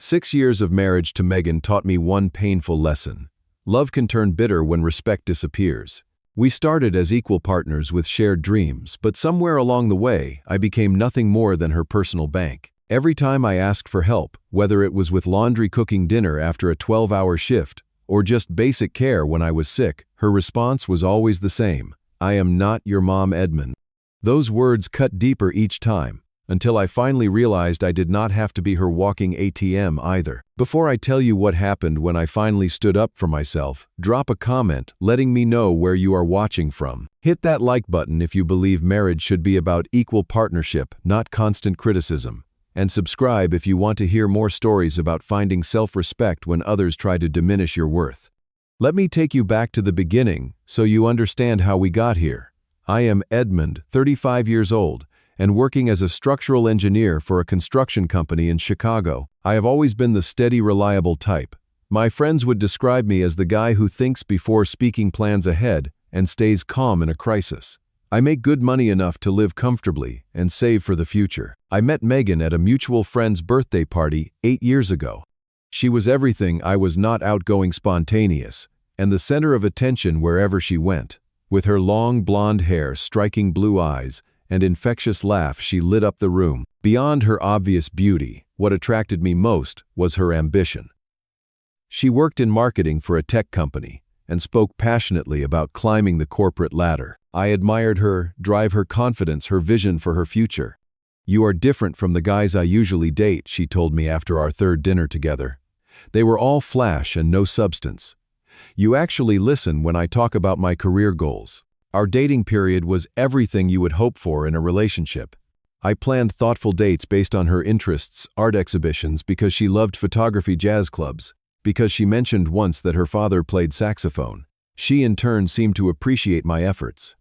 6 years of marriage to Megan taught me one painful lesson. Love can turn bitter when respect disappears. We started as equal partners with shared dreams, but somewhere along the way, I became nothing more than her personal bank. Every time I asked for help, whether it was with laundry, cooking dinner after a 12-hour shift, or just basic care when I was sick, her response was always the same: "I am not your mom, Edmund." Those words cut deeper each time, until I finally realized I did not have to be her walking ATM either. Before I tell you what happened when I finally stood up for myself, drop a comment letting me know where you are watching from. Hit that like button if you believe marriage should be about equal partnership, not constant criticism. And subscribe if you want to hear more stories about finding self-respect when others try to diminish your worth. Let me take you back to the beginning so you understand how we got here. I am Edmund, 35 years old, and working as a structural engineer for a construction company in Chicago. I have always been the steady, reliable type. My friends would describe me as the guy who thinks before speaking, plans ahead, and stays calm in a crisis. I make good money enough to live comfortably and save for the future. I met Megan at a mutual friend's birthday party 8 years ago. She was everything I was not: outgoing, spontaneous, and the center of attention wherever she went. With her long blonde hair, striking blue eyes, and infectious laugh, she lit up the room. Beyond her obvious beauty, what attracted me most was her ambition. She worked in marketing for a tech company and spoke passionately about climbing the corporate ladder. I admired her drive, her confidence, her vision for her future. "You are different from the guys I usually date," she told me after our third dinner together. "They were all flash and no substance. You actually listen when I talk about my career goals." Our dating period was everything you would hope for in a relationship. I planned thoughtful dates based on her interests: art exhibitions because she loved photography, jazz clubs because she mentioned once that her father played saxophone. She in turn seemed to appreciate my efforts.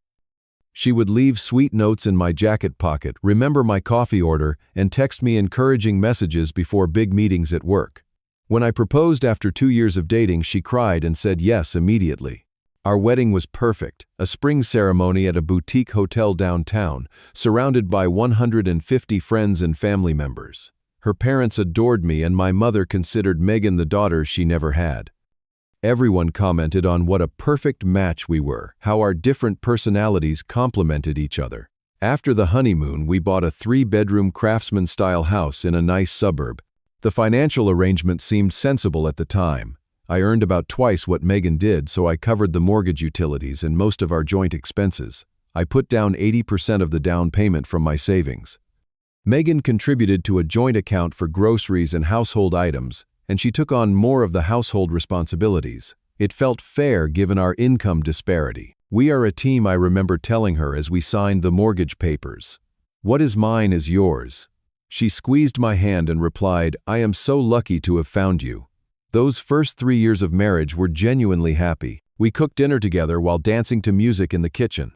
She would leave sweet notes in my jacket pocket, remember my coffee order, and text me encouraging messages before big meetings at work. When I proposed after 2 years of dating, she cried and said yes immediately. Our wedding was perfect, a spring ceremony at a boutique hotel downtown, surrounded by 150 friends and family members. Her parents adored me, and my mother considered Megan the daughter she never had. Everyone commented on what a perfect match we were, how our different personalities complemented each other. After the honeymoon, we bought a 3-bedroom craftsman-style house in a nice suburb. The financial arrangement seemed sensible at the time. I earned about twice what Megan did, so I covered the mortgage, utilities, and most of our joint expenses. I put down 80% of the down payment from my savings. Megan contributed to a joint account for groceries and household items, and she took on more of the household responsibilities. It felt fair given our income disparity. "We are a team," I remember telling her as we signed the mortgage papers. "What is mine is yours." She squeezed my hand and replied, "I am so lucky to have found you." Those first 3 years of marriage were genuinely happy. We cooked dinner together while dancing to music in the kitchen.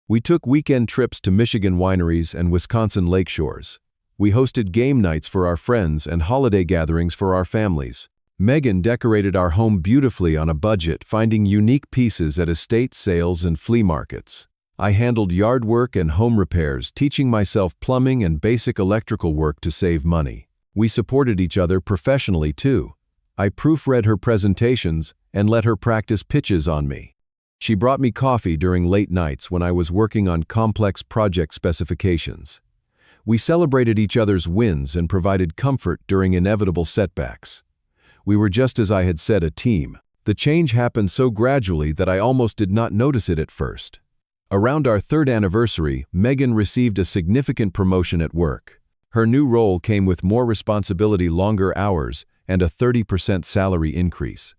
We took weekend trips to Michigan wineries and Wisconsin lakeshores. We hosted game nights for our friends and holiday gatherings for our families. Megan decorated our home beautifully on a budget, finding unique pieces at estate sales and flea markets. I handled yard work and home repairs, teaching myself plumbing and basic electrical work to save money. We supported each other professionally too. I proofread her presentations and let her practice pitches on me. She brought me coffee during late nights when I was working on complex project specifications. We celebrated each other's wins and provided comfort during inevitable setbacks. We were, just as I had said, a team. The change happened so gradually that I almost did not notice it at first. Around our 3rd anniversary, Megan received a significant promotion at work. Her new role came with more responsibility, longer hours, and a 30% salary increase.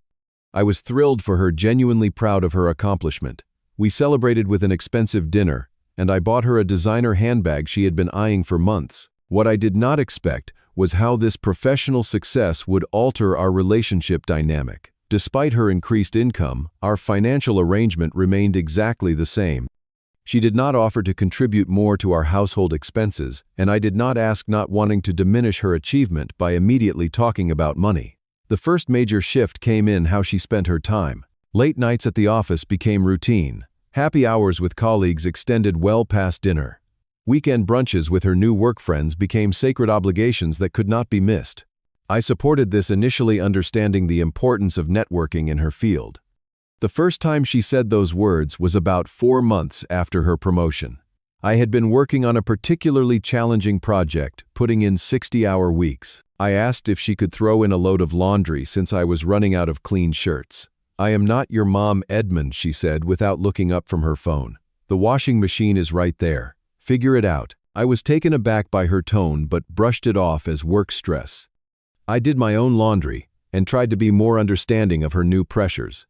I was thrilled for her, genuinely proud of her accomplishment. We celebrated with an expensive dinner, and I bought her a designer handbag she had been eyeing for months. What I did not expect was how this professional success would alter our relationship dynamic. Despite her increased income, our financial arrangement remained exactly the same. She did not offer to contribute more to our household expenses, and I did not ask, not wanting to diminish her achievement by immediately talking about money. The first major shift came in how she spent her time. Late nights at the office became routine. Happy hours with colleagues extended well past dinner. Weekend brunches with her new work friends became sacred obligations that could not be missed. I supported this, initially understanding the importance of networking in her field. The first time she said those words was about 4 months after her promotion. I had been working on a particularly challenging project, putting in 60-hour weeks. I asked if she could throw in a load of laundry since I was running out of clean shirts. "I am not your mom, Edmund," she said without looking up from her phone. "The washing machine is right there. Figure it out." I was taken aback by her tone but brushed it off as work stress. I did my own laundry and tried to be more understanding of her new pressures.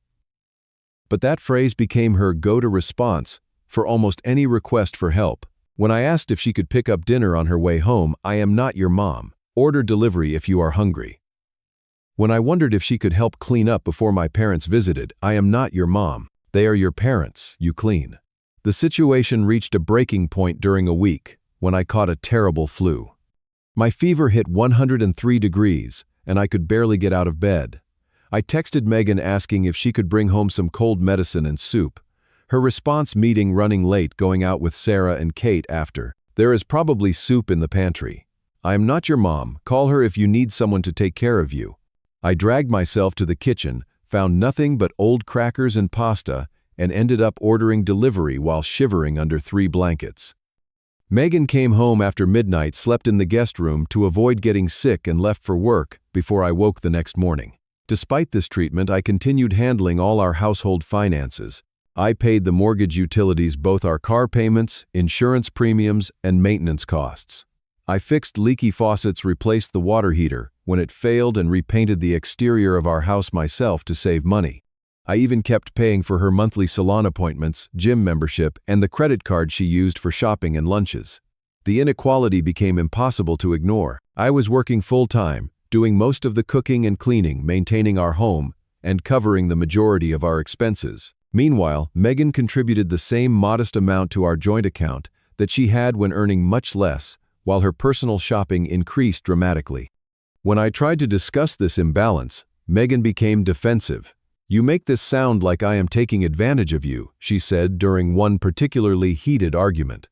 But that phrase became her go-to response for almost any request for help. When I asked if she could pick up dinner on her way home, "I am not your mom. Order delivery if you are hungry." When I wondered if she could help clean up before my parents visited, "I am not your mom. They are your parents. You clean." The situation reached a breaking point during a week when I caught a terrible flu. My fever hit 103 degrees, and I could barely get out of bed. I texted Megan asking if she could bring home some cold medicine and soup. Her response, meeting running late, going out with Sarah and Kate after. "There is probably soup in the pantry. I am not your mom. Call her if you need someone to take care of you." I dragged myself to the kitchen, found nothing but old crackers and pasta, and ended up ordering delivery while shivering under 3 blankets. Megan came home after midnight, slept in the guest room to avoid getting sick, and left for work before I woke the next morning. Despite this treatment, I continued handling all our household finances. I paid the mortgage, utilities, both our car payments, insurance premiums, and maintenance costs. I fixed leaky faucets, replaced the water heater when it failed, and repainted the exterior of our house myself to save money. I even kept paying for her monthly salon appointments, gym membership, and the credit card she used for shopping and lunches. The inequality became impossible to ignore. I was working full-time, doing most of the cooking and cleaning, maintaining our home, and covering the majority of our expenses. Meanwhile, Megan contributed the same modest amount to our joint account that she had when earning much less, while her personal shopping increased dramatically. When I tried to discuss this imbalance, Megan became defensive. "You make this sound like I am taking advantage of you," she said during one particularly heated argument.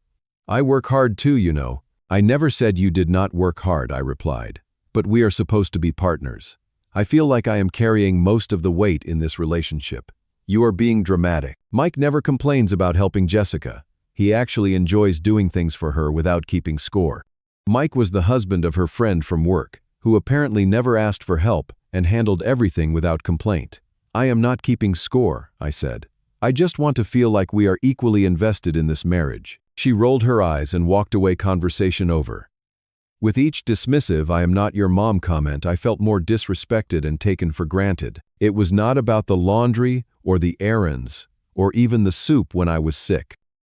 "I work hard too, you know." "I never said you did not work hard," I replied. "But we are supposed to be partners. I feel like I am carrying most of the weight in this relationship." "You are being dramatic." Mike never complains about helping Jessica. He actually enjoys doing things for her without keeping score. Mike was the husband of her friend from work, who apparently never asked for help and handled everything without complaint. "I am not keeping score," I said. "I just want to feel like we are equally invested in this marriage." She rolled her eyes and walked away, conversation over. With each dismissive "I am not your mom" comment, I felt more disrespected and taken for granted. It was not about the laundry or the errands or even the soup when I was sick.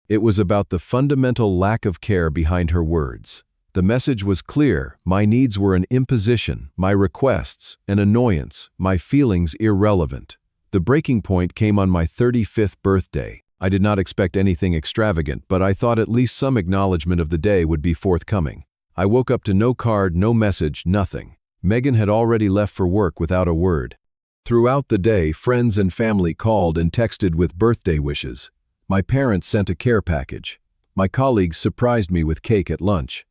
It was about the fundamental lack of care behind her words. The message was clear. My needs were an imposition, my requests an annoyance, my feelings irrelevant. The breaking point came on my 35th birthday. I did not expect anything extravagant, but I thought at least some acknowledgement of the day would be forthcoming. I woke up to no card, no message, nothing. Megan had already left for work without a word. Throughout the day, friends and family called and texted with birthday wishes. My parents sent a care package. My colleagues surprised me with cake at lunch.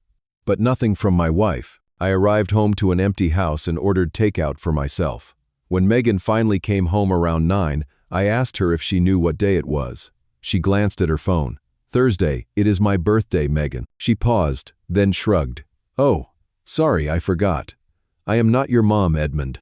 But nothing from my wife. I arrived home to an empty house and ordered takeout for myself. When Megan finally came home around 9, I asked her if she knew what day it was. She glanced at her phone. "Thursday, it is my birthday, Megan." She paused, then shrugged. "Oh, sorry, I forgot. I am not your mom, Edmund.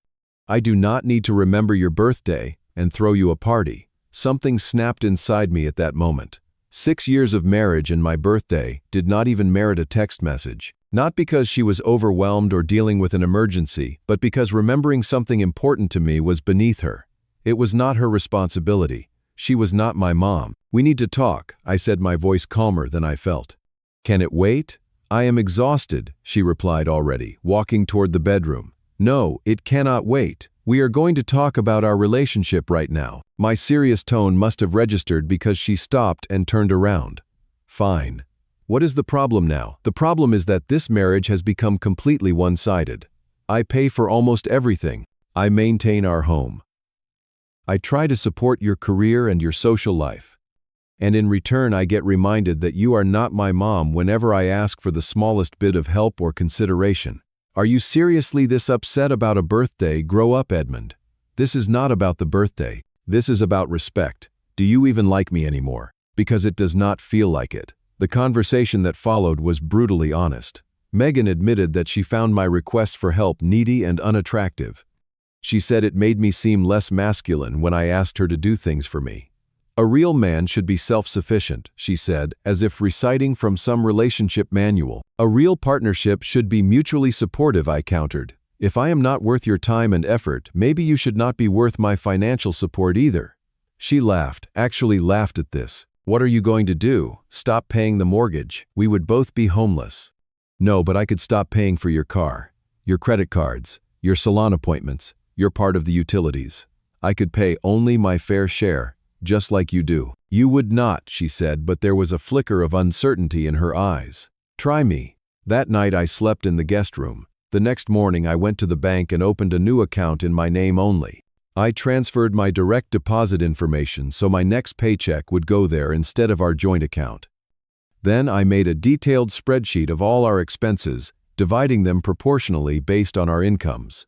I do not need to remember your birthday and throw you a party." Something snapped inside me at that moment. 6 years of marriage and my birthday did not even merit a text message. Not because she was overwhelmed or dealing with an emergency, but because remembering something important to me was beneath her. It was not her responsibility. She was not my mom. "We need to talk," I said, my voice calmer than I felt. "Can it wait?" "I am exhausted," she replied already, walking toward the bedroom. "No, it cannot wait. We are going to talk about our relationship right now." My serious tone must have registered because she stopped and turned around. "Fine. What is the problem now?" "The problem is that this marriage has become completely one-sided. I pay for almost everything. I maintain our home. I try to support your career and your social life. And in return, I get reminded that you are not my mom whenever I ask for the smallest bit of help or consideration. Are you seriously this upset about a birthday? Grow up, Edmund. This is not about the birthday. This is about respect. Do you even like me anymore? Because it does not feel like it. The conversation that followed was brutally honest. Megan admitted that she found my request for help needy and unattractive. She said it made me seem less masculine when I asked her to do things for me. A real man should be self-sufficient, she said, as if reciting from some relationship manual. A real partnership should be mutually supportive, I countered. If I am not worth your time and effort, maybe you should not be worth my financial support either. She laughed, actually laughed at this. What are you going to do? Stop paying the mortgage? We would both be homeless. No, but I could stop paying for your car, your credit cards, your salon appointments, your part of the utilities. I could pay only my fair share, just like you do. You would not, she said, but there was a flicker of uncertainty in her eyes. Try me. That night I slept in the guest room. The next morning I went to the bank and opened a new account in my name only. I transferred my direct deposit information so my next paycheck would go there instead of our joint account. Then I made a detailed spreadsheet of all our expenses, dividing them proportionally based on our incomes.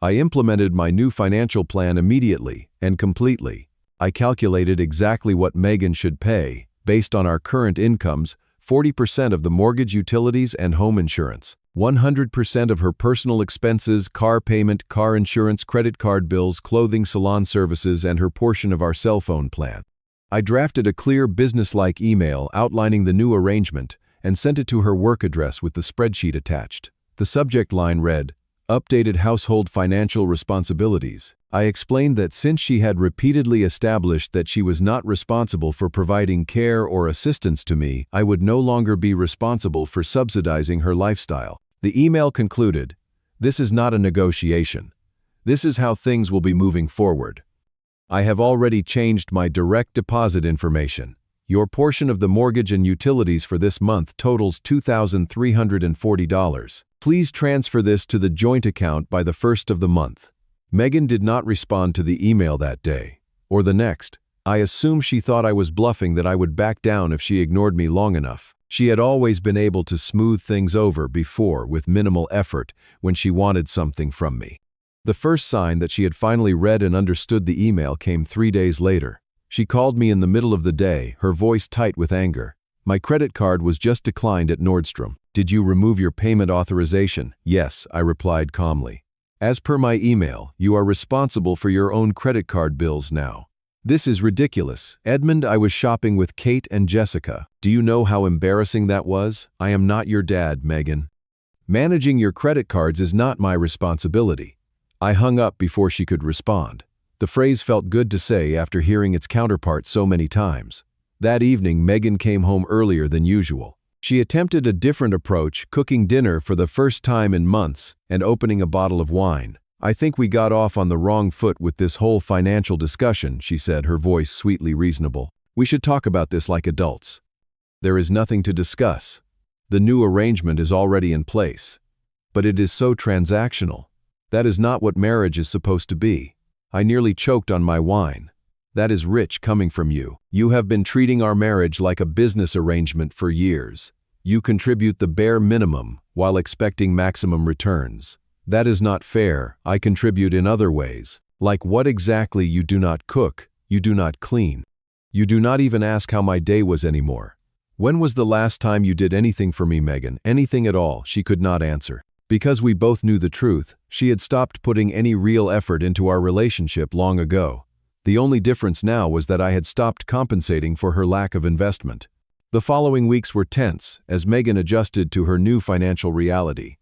I implemented my new financial plan immediately and completely. I calculated exactly what Megan should pay, based on our current incomes, 40% of the mortgage, utilities, and home insurance, 100% of her personal expenses, car payment, car insurance, credit card bills, clothing, salon services, and her portion of our cell phone plan. I drafted a clear, businesslike email outlining the new arrangement and sent it to her work address with the spreadsheet attached. The subject line read, "Updated household financial responsibilities." I explained that since she had repeatedly established that she was not responsible for providing care or assistance to me, I would no longer be responsible for subsidizing her lifestyle. The email concluded, "This is not a negotiation. This is how things will be moving forward. I have already changed my direct deposit information. Your portion of the mortgage and utilities for this month totals $2,340. Please transfer this to the joint account by the 1st of the month." Megan did not respond to the email that day, or the next. I assume she thought I was bluffing that I would back down if she ignored me long enough. She had always been able to smooth things over before with minimal effort when she wanted something from me. The first sign that she had finally read and understood the email came 3 days later. She called me in the middle of the day, her voice tight with anger. My credit card was just declined at Nordstrom. Did you remove your payment authorization? Yes, I replied calmly. As per my email, you are responsible for your own credit card bills now. This is ridiculous. Edmund, I was shopping with Kate and Jessica. Do you know how embarrassing that was? I am not your dad, Megan. Managing your credit cards is not my responsibility. I hung up before she could respond. The phrase felt good to say after hearing its counterpart so many times. That evening, Megan came home earlier than usual. She attempted a different approach, cooking dinner for the first time in months and opening a bottle of wine. I think we got off on the wrong foot with this whole financial discussion, she said, her voice sweetly reasonable. We should talk about this like adults. There is nothing to discuss. The new arrangement is already in place. But it is so transactional. That is not what marriage is supposed to be. I nearly choked on my wine. That is rich coming from you. You have been treating our marriage like a business arrangement for years. You contribute the bare minimum while expecting maximum returns. That is not fair. I contribute in other ways. Like what exactly? You do not cook. You do not clean. You do not even ask how my day was anymore. When was the last time you did anything for me, Megan? Anything at all? She could not answer. Because we both knew the truth, she had stopped putting any real effort into our relationship long ago. The only difference now was that I had stopped compensating for her lack of investment. The following weeks were tense as Megan adjusted to her new financial reality.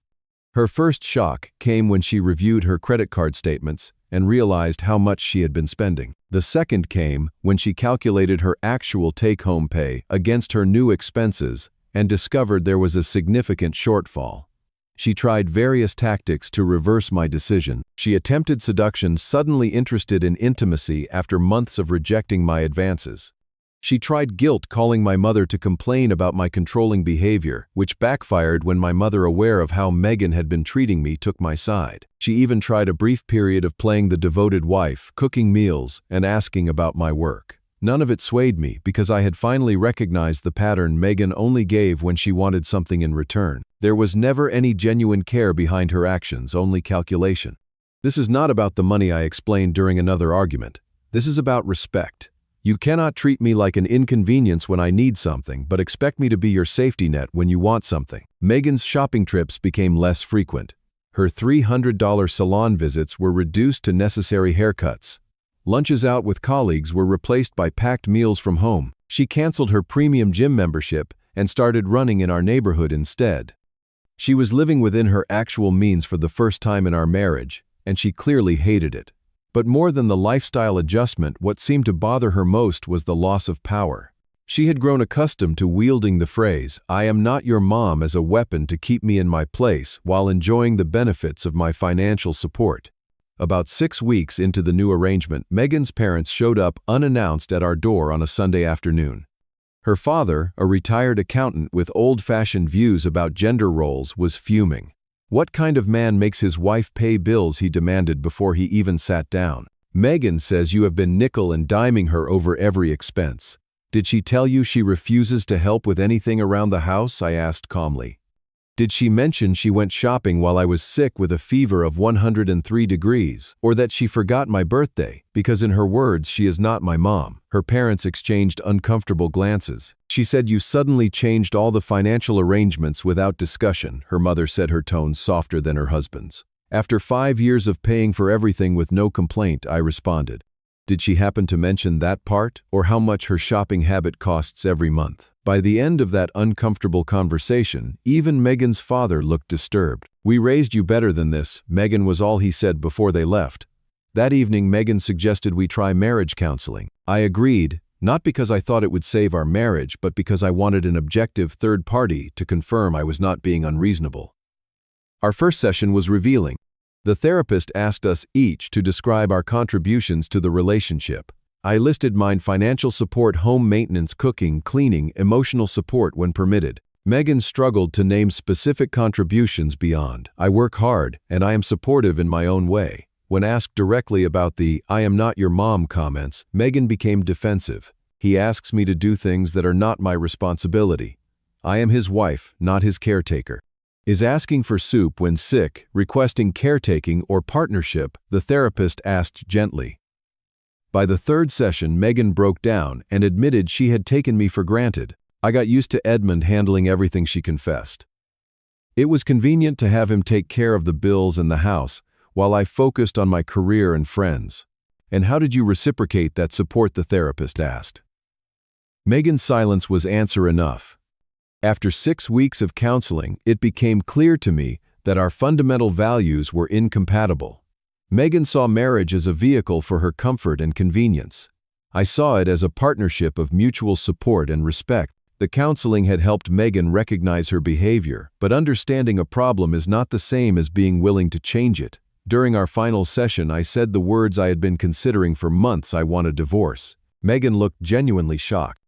Her first shock came when she reviewed her credit card statements and realized how much she had been spending. The second came when she calculated her actual take-home pay against her new expenses and discovered there was a significant shortfall. She tried various tactics to reverse my decision. She attempted seduction, suddenly interested in intimacy after months of rejecting my advances. She tried guilt, calling my mother to complain about my controlling behavior, which backfired when my mother, aware of how Megan had been treating me, took my side. She even tried a brief period of playing the devoted wife, cooking meals, and asking about my work. None of it swayed me because I had finally recognized the pattern. Megan only gave when she wanted something in return. There was never any genuine care behind her actions, only calculation. This is not about the money, I explained during another argument. This is about respect. You cannot treat me like an inconvenience when I need something, but expect me to be your safety net when you want something. Megan's shopping trips became less frequent. Her $300 salon visits were reduced to necessary haircuts. Lunches out with colleagues were replaced by packed meals from home. She canceled her premium gym membership and started running in our neighborhood instead. She was living within her actual means for the first time in our marriage, and she clearly hated it. But more than the lifestyle adjustment, what seemed to bother her most was the loss of power. She had grown accustomed to wielding the phrase, "I am not your mom," as a weapon to keep me in my place while enjoying the benefits of my financial support. About 6 weeks into the new arrangement, Megan's parents showed up unannounced at our door on a Sunday afternoon. Her father, a retired accountant with old-fashioned views about gender roles, was fuming. "What kind of man makes his wife pay bills?" he demanded before he even sat down. "Megan says you have been nickel and diming her over every expense. Did she tell you she refuses to help with anything around the house?" I asked calmly. "Did she mention she went shopping while I was sick with a fever of 103 degrees, or that she forgot my birthday? Because in her words, she is not my mom." Her parents exchanged uncomfortable glances. "She said you suddenly changed all the financial arrangements without discussion," her mother said, her tone softer than her husband's. "After 5 years of paying for everything with no complaint," I responded. "Did she happen to mention that part, or how much her shopping habit costs every month?" By the end of that uncomfortable conversation, even Megan's father looked disturbed. "We raised you better than this," Megan, was all he said before they left. That evening, Megan suggested we try marriage counseling. I agreed, not because I thought it would save our marriage, but because I wanted an objective third party to confirm I was not being unreasonable. Our first session was revealing. The therapist asked us each to describe our contributions to the relationship. I listed mine: financial support, home maintenance, cooking, cleaning, emotional support when permitted. Megan struggled to name specific contributions beyond, "I work hard, and I am supportive in my own way." When asked directly about the "I am not your mom" comments, Megan became defensive. "He asks me to do things that are not my responsibility. I am his wife, not his caretaker." Is asking for soup when sick, requesting caretaking or partnership, the therapist asked gently. By the third session, Megan broke down and admitted she had taken me for granted. "I got used to Edmund handling everything," she confessed. "It was convenient to have him take care of the bills and the house, while I focused on my career and friends." "And how did you reciprocate that support?" the therapist asked. Megan's silence was answer enough. After 6 weeks of counseling, it became clear to me that our fundamental values were incompatible. Megan saw marriage as a vehicle for her comfort and convenience. I saw it as a partnership of mutual support and respect. The counseling had helped Megan recognize her behavior, but understanding a problem is not the same as being willing to change it. During our final session, I said the words I had been considering for months: "I want a divorce." Megan looked genuinely shocked.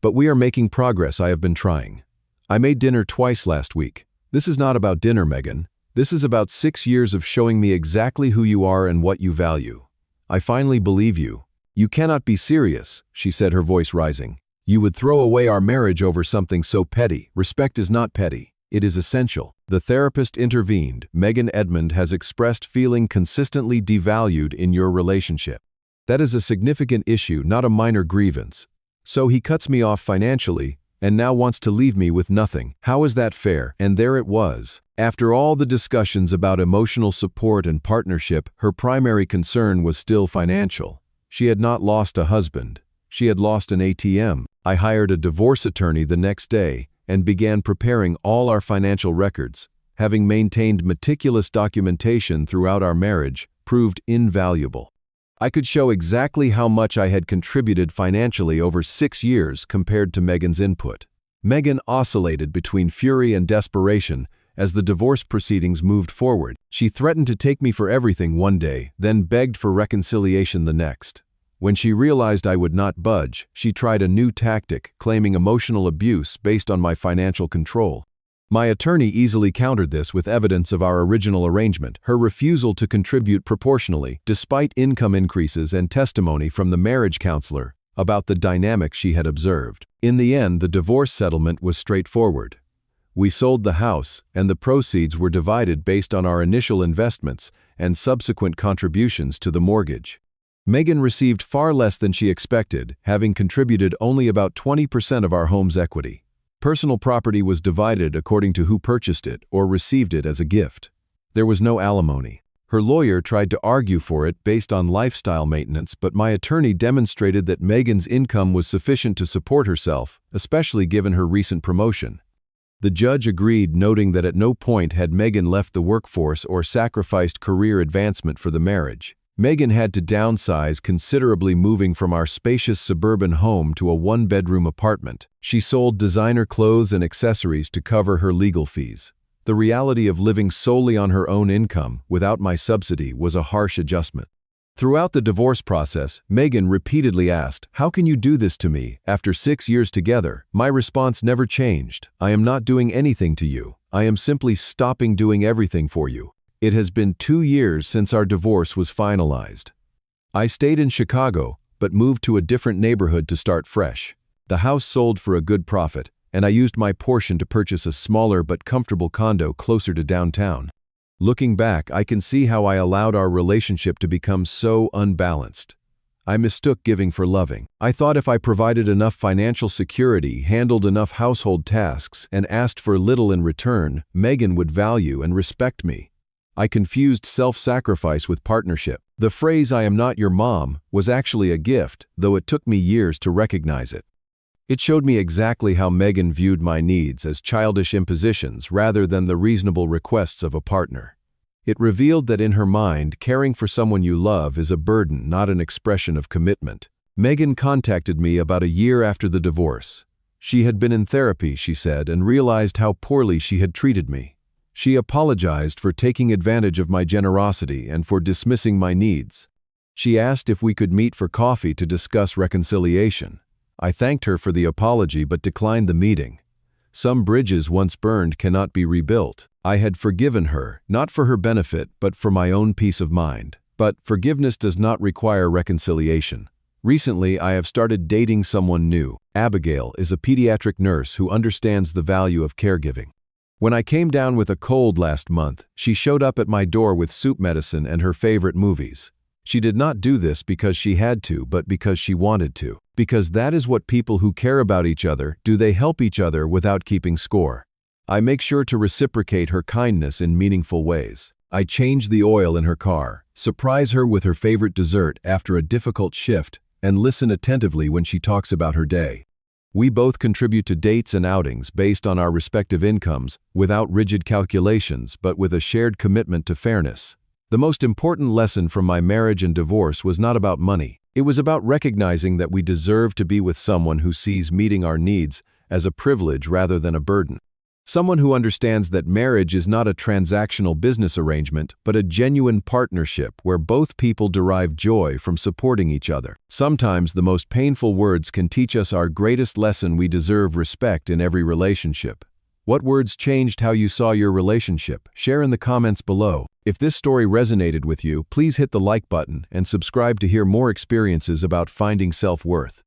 "But we are making progress. I have been trying. I made dinner twice last week." "This is not about dinner, Megan. This is about 6 years of showing me exactly who you are and what you value. I finally believe you." "You cannot be serious," she said, her voice rising. "You would throw away our marriage over something so petty." "Respect is not petty. It is essential." The therapist intervened. "Megan, Edmund has expressed feeling consistently devalued in your relationship. That is a significant issue, not a minor grievance. So he cuts me off financially, and now wants to leave me with nothing. How is that fair?" And there it was. After all the discussions about emotional support and partnership, her primary concern was still financial. She had not lost a husband. She had lost an ATM. I hired a divorce attorney the next day and began preparing all our financial records. Having maintained meticulous documentation throughout our marriage proved invaluable. I could show exactly how much I had contributed financially over 6 years compared to Megan's input. Megan oscillated between fury and desperation as the divorce proceedings moved forward. She threatened to take me for everything one day, then begged for reconciliation the next. When she realized I would not budge, she tried a new tactic, claiming emotional abuse based on my financial control. My attorney easily countered this with evidence of our original arrangement: her refusal to contribute proportionally, despite income increases, and testimony from the marriage counselor, about the dynamic she had observed. In the end, the divorce settlement was straightforward. We sold the house, and the proceeds were divided based on our initial investments and subsequent contributions to the mortgage. Megan received far less than she expected, having contributed only about 20% of our home's equity. Personal property was divided according to who purchased it or received it as a gift. There was no alimony. Her lawyer tried to argue for it based on lifestyle maintenance, but my attorney demonstrated that Megan's income was sufficient to support herself, especially given her recent promotion. The judge agreed, noting that at no point had Megan left the workforce or sacrificed career advancement for the marriage. Megan had to downsize considerably, moving from our spacious suburban home to a one-bedroom apartment. She sold designer clothes and accessories to cover her legal fees. The reality of living solely on her own income, without my subsidy, was a harsh adjustment. Throughout the divorce process, Megan repeatedly asked, "How can you do this to me? After 6 years together?" My response never changed. "I am not doing anything to you. I am simply stopping doing everything for you." It has been 2 years since our divorce was finalized. I stayed in Chicago, but moved to a different neighborhood to start fresh. The house sold for a good profit, and I used my portion to purchase a smaller but comfortable condo closer to downtown. Looking back, I can see how I allowed our relationship to become so unbalanced. I mistook giving for loving. I thought if I provided enough financial security, handled enough household tasks, and asked for little in return, Megan would value and respect me. I confused self-sacrifice with partnership. The phrase "I am not your mom" was actually a gift, though it took me years to recognize it. It showed me exactly how Megan viewed my needs as childish impositions rather than the reasonable requests of a partner. It revealed that in her mind, caring for someone you love is a burden, not an expression of commitment. Megan contacted me about a year after the divorce. She had been in therapy, she said, and realized how poorly she had treated me. She apologized for taking advantage of my generosity and for dismissing my needs. She asked if we could meet for coffee to discuss reconciliation. I thanked her for the apology but declined the meeting. Some bridges once burned cannot be rebuilt. I had forgiven her, not for her benefit, but for my own peace of mind. But forgiveness does not require reconciliation. Recently, I have started dating someone new. Abigail is a pediatric nurse who understands the value of caregiving. When I came down with a cold last month, she showed up at my door with soup medicine and her favorite movies. She did not do this because she had to, but because she wanted to. Because that is what people who care about each other do. They help each other without keeping score. I make sure to reciprocate her kindness in meaningful ways. I change the oil in her car, surprise her with her favorite dessert after a difficult shift, and listen attentively when she talks about her day. We both contribute to dates and outings based on our respective incomes, without rigid calculations, but with a shared commitment to fairness. The most important lesson from my marriage and divorce was not about money. It was about recognizing that we deserve to be with someone who sees meeting our needs as a privilege rather than a burden. Someone who understands that marriage is not a transactional business arrangement, but a genuine partnership where both people derive joy from supporting each other. Sometimes the most painful words can teach us our greatest lesson: we deserve respect in every relationship. What words changed how you saw your relationship? Share in the comments below. If this story resonated with you, please hit the like button and subscribe to hear more experiences about finding self-worth.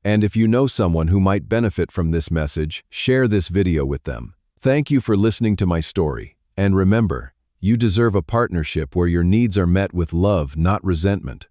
And if you know someone who might benefit from this message, share this video with them. Thank you for listening to my story. And remember, you deserve a partnership where your needs are met with love, not resentment.